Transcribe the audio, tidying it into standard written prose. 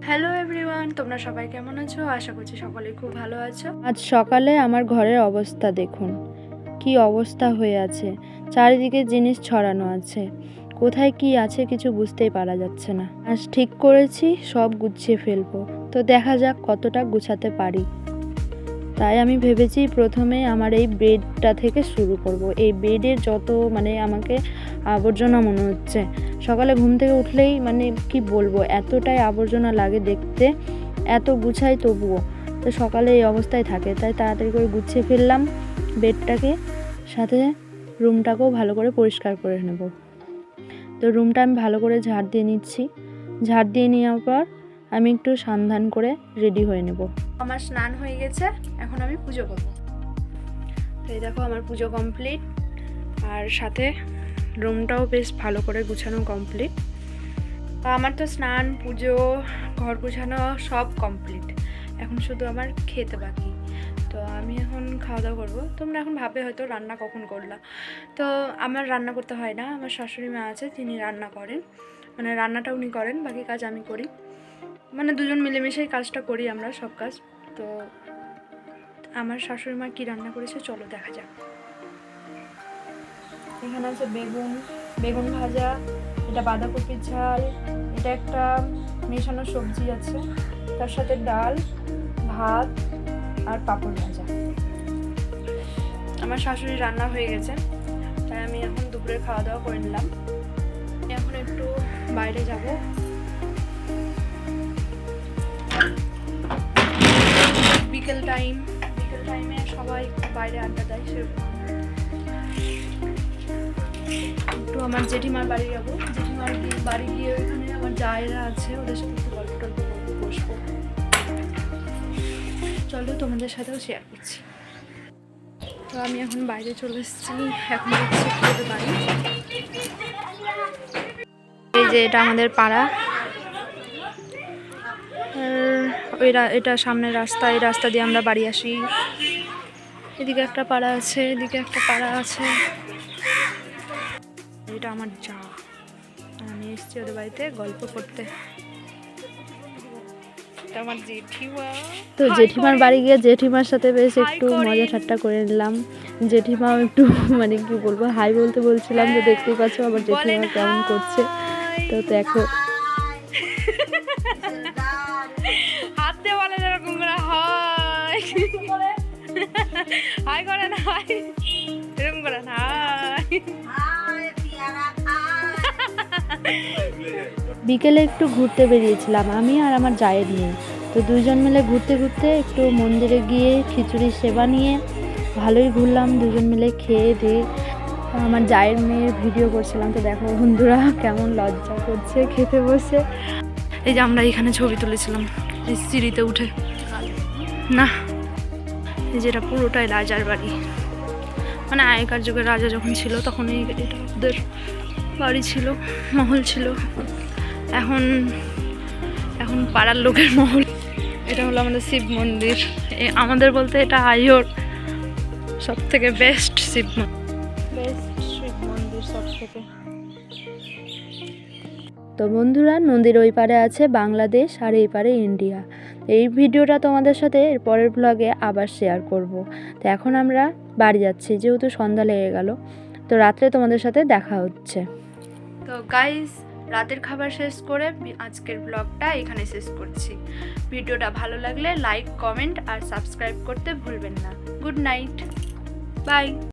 Hello everyone, তোমরা সবাই কেমন আছো? আশা করছি সকলেই খুব ভালো আছো। আজ সকালে আমার ঘরের অবস্থা দেখুন, কি অবস্থা হয়ে আছে। চারিদিকে জিনিস ছড়ানো আছে, কোথায় কি আছে কিছু বুঝতেই পারা যাচ্ছে না। আজ ঠিক করেছি সব গুছিয়ে ফেলবো, তো দেখা যাক কতটা গুছাতে পারি। তাই আমি ভেবেছি প্রথমে আমার এই বেডটা থেকে শুরু করব। এই বেডের যত আমাকে আবর্জনা মনে হচ্ছে। সকালে ঘুম থেকে উঠলেই কি বলবো, এতটাই আবর্জনা লাগে দেখতে, এত গুছাই তবুও তো সকালে এই অবস্থায় থাকে। তাই তাড়াতাড়ি করে গুছিয়ে ফেললাম বেডটাকে, সাথে রুমটাকেও ভালো করে পরিষ্কার করে নেব। তো রুমটা আমি ভালো করে ঝাড় দিয়ে নিচ্ছি। ঝাড় দিয়ে নেওয়ার পর আমি একটু স্নান করে রেডি হয়ে নেব। আমার স্নান হয়ে গেছে, এখন আমি পুজো করবো। তো এই দেখো আমার পুজো কমপ্লিট, আর সাথে রুমটাও বেশ ভালো করে গুছানো কমপ্লিট। আমার তো স্নান, পুজো, ঘর গুছানো সব কমপ্লিট। এখন শুধু আমার খেতে বাকি। তো আমি এখন খাওয়া দাওয়া করবো। তোমরা এখন ভাবে হয়তো রান্না কখন করলা। তো আমার রান্না করতে হয় না, আমার শাশুড়ি মা আছে, তিনি রান্না করেন, রান্নাটা উনি করেন, বাকি কাজ আমি করি। দুজন মিলেমিশেই কাজটা করি আমরা, সব কাজ। তো আমার শাশুড়ি মা কী রান্না করেছে চলো দেখা যাক। এখানে আছে বেগুন ভাজা, এটা বাঁধাকপির ঝাল, এটা একটা মেশানো সবজি আছে, তার সাথে ডাল, ভাত আর পাঁপড় ভাজা। আমার শাশুড়ি রান্না হয়ে গেছে, তাই আমি এখন দুপুরে খাওয়া দাওয়া করে নিলাম। এখন একটু বাইরে যাব। বিকেল টাইমে সবাই বাইরে আড্ডা দেয়, একটু আমার জেঠিমার বাড়ি যাবো। জেঠিমার বাড়ি গিয়ে ওইখানে আমার জায়েরা আছে, ওদের সাথে একটু গল্প টল্প করবো, বসবো। চলো তোমাদের সাথেও শেয়ার করছি। তো আমি এখন বাইরে চলে এসেছি, এখন হচ্ছে ওদের বাড়ি। এই যে এটা আমাদের পাড়া, এটা সামনের রাস্তা, এই রাস্তা দিয়ে আমরা বাড়ি আসি। এদিকে একটা পাড়া আছে, এদিকে একটা পাড়া আছে। এটা আমার যা, আমি এসেছি ওদের বাড়িতে গল্প করতে। আমার জেঠিমা, তো জেঠিমার বাড়ি গিয়ে জেঠিমার সাথে বেশ একটু মজা ঠাট্টা করে নিলাম। জেঠিমাও একটু কি বলবো, হাই বলতে বলছিলাম, তো দেখতেই পাচ্ছ আমার জেঠিমা কেমন করছে। তো দেখো, হাত দিয়ে বলেন এরকম করে হাই হাই করেন, হাই এরকম করেন, হাই। বিকেলে একটু ঘুরতে বেরিয়েছিলাম আমি আর আমার জায়ের নিয়ে। তো দুজন মিলে ঘুরতে ঘুরতে একটু মন্দিরে গিয়ে খিচুড়ি সেবা নিয়ে ভালোই ঘুরলাম। দুজন মিলে খেয়ে দিয়ে আমার জায়ের মেয়ের ভিডিও করছিলাম। তো দেখো বন্ধুরা কেমন লজ্জা করছে খেতে বসে। এই যে আমরা এখানে ছবি তুলেছিলাম এই সিঁড়িতে উঠে, না এই যে এটা পুরোটাই রাজার বাড়ি। আগেকার যুগে রাজা যখন ছিল তখন এটা ওদের বাড়ি ছিল, মহল ছিল। এখন পাড়ার লোকের মহল। এটা হলো আমাদের শিব মন্দির, আমাদের বলতে এটা আইওর সব থেকে বেস্ট শিব মন্দির সব থেকে। তো বন্ধুরা, নদীর ওই পারে আছে বাংলাদেশ আর এই পারে ইন্ডিয়া। এই ভিডিওটা তোমাদের সাথে এর পরের ব্লগে আবার শেয়ার করব। তো এখন আমরা বাড়ি যাচ্ছি, যেহেতু সন্ধ্যা লেগে গেল। তো রাত্রে তোমাদের সাথে দেখা হচ্ছে। তো গাইস, রাতের খাবার শেষ করে আজকের ব্লগটা এখানে শেষ করছি। ভিডিওটা ভালো লাগলে লাইক, কমেন্ট আর সাবস্ক্রাইব করতে ভুলবেন না। Good night, by.